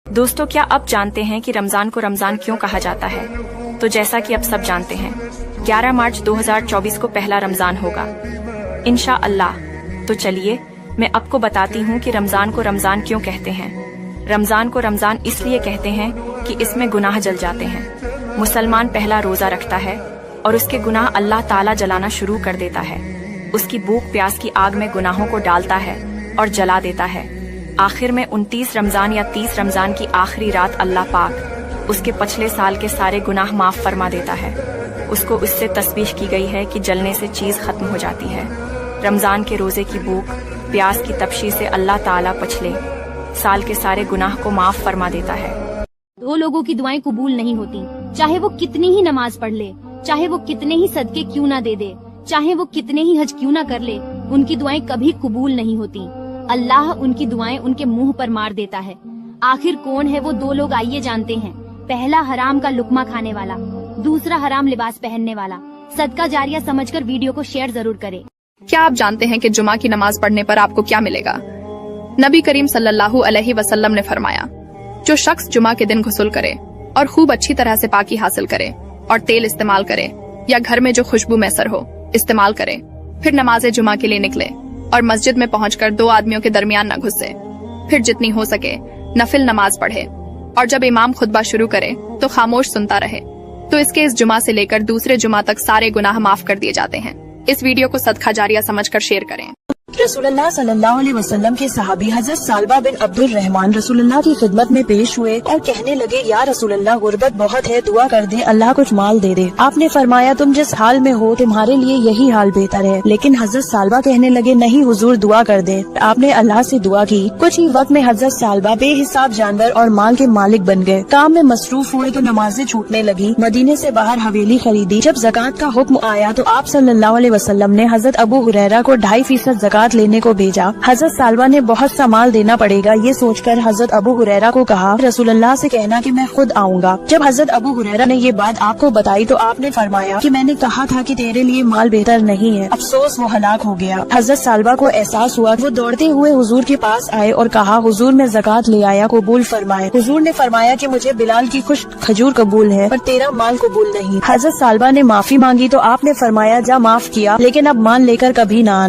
दोस्तों, क्या आप जानते हैं कि रमजान को रमजान क्यों कहा जाता है? तो जैसा कि आप सब जानते हैं, 11 मार्च 2024 को पहला रमजान होगा इंशाअल्लाह। तो चलिए मैं आपको बताती हूँ कि रमजान को रमजान क्यों कहते हैं। रमजान को रमजान इसलिए कहते हैं कि इसमें गुनाह जल जाते हैं। मुसलमान पहला रोजा रखता है और उसके गुनाह अल्लाह ताला जलाना शुरू कर देता है। उसकी भूख प्यास की आग में गुनाहों को डालता है और जला देता है। आखिर में 29 रमजान या 30 रमजान की आखिरी रात अल्लाह पाक उसके पिछले साल के सारे गुनाह माफ फरमा देता है। उसको उससे तस्बीह की गई है कि जलने से चीज खत्म हो जाती है। रमजान के रोजे की भूख प्यास की तपशी से अल्लाह ताला पिछले साल के सारे गुनाह को माफ फरमा देता है। दो लोगों की दुआएं कबूल नहीं होती, चाहे वो कितनी ही नमाज पढ़ ले, चाहे वो कितने ही सदके क्यों ना दे दे, चाहे वो कितने ही हज क्यों ना कर ले, उनकी दुआएं कभी कबूल नहीं होती। अल्लाह उनकी दुआएं उनके मुंह पर मार देता है। आखिर कौन है वो दो लोग, आइए जानते हैं। पहला हराम का लुकमा खाने वाला, दूसरा हराम लिबास पहनने वाला। सदका जारिया समझकर वीडियो को शेयर जरूर करें। क्या आप जानते हैं कि जुमा की नमाज पढ़ने पर आपको क्या मिलेगा? नबी करीम सल्लल्लाहु अलैहि वसल्लम ने फरमाया, जो शख्स जुमा के दिन गुस्ल करे और खूब अच्छी तरह से पाकी हासिल करे और तेल इस्तेमाल करे या घर में जो खुशबू मैसर हो इस्तेमाल करे, फिर नमाज जुमा के लिए निकले और मस्जिद में पहुंचकर दो आदमियों के दरमियान न घुसे, फिर जितनी हो सके नफिल नमाज पढ़े और जब इमाम खुतबा शुरू करे तो खामोश सुनता रहे, तो इसके इस जुमा से लेकर दूसरे जुमा तक सारे गुनाह माफ कर दिए जाते हैं। इस वीडियो को सदका जारिया समझकर शेयर करें। रसूलुल्लाह सल्लल्लाहु अलैहि वसल्लम के सहाबी हजरत सालबा बिन अब्दुल रहमान रसूलुल्लाह की खिदमत में पेश हुए और कहने लगे, या रसूलुल्लाह, गुर्बत बहुत है, दुआ कर दे अल्लाह कुछ माल दे दे। आपने फरमाया, तुम जिस हाल में हो तुम्हारे लिए यही हाल बेहतर है। लेकिन हजरत सालबा कहने लगे, नहीं हुजूर, दुआ कर दे। आपने अल्लाह से दुआ की। कुछ ही वक्त में हजरत सालबा बेहिसाब जानवर और माल के मालिक बन गए। काम में मसरूफ हुए तो नमाजें छूटने लगी। मदीने से बाहर हवेली खरीदी। जब ज़कात का हुक्म आया तो आप सल्लल्लाहु अलैहि वसल्लम ने हजरत अबू हुरैरा को 2.5% ज़कात लेने को भेजा। हजरत सालबा ने बहुत सा माल देना पड़ेगा, ये सोचकर हजरत अबू हुरैरा को कहा, रसूलुल्लाह से कहना कि मैं खुद आऊँगा। जब हजरत अबू हुरैरा ने ये बात आपको बताई तो आपने फरमाया कि मैंने कहा था कि तेरे लिए माल बेहतर नहीं है। अफसोस, वो हलाक हो गया। हजरत सालबा को एहसास हुआ। वो दौड़ते हुए हुजूर के पास आए और कहा, हुजूर मैं ज़कात ले आया, कबूल फरमाए। हुजूर ने फरमाया कि मुझे बिलाल की खुश खजूर कबूल है पर तेरा माल कबूल नहीं। हजरत सालबा ने माफी मांगी तो आपने फरमाया, जा माफ किया, लेकिन अब माल लेकर कभी न आना।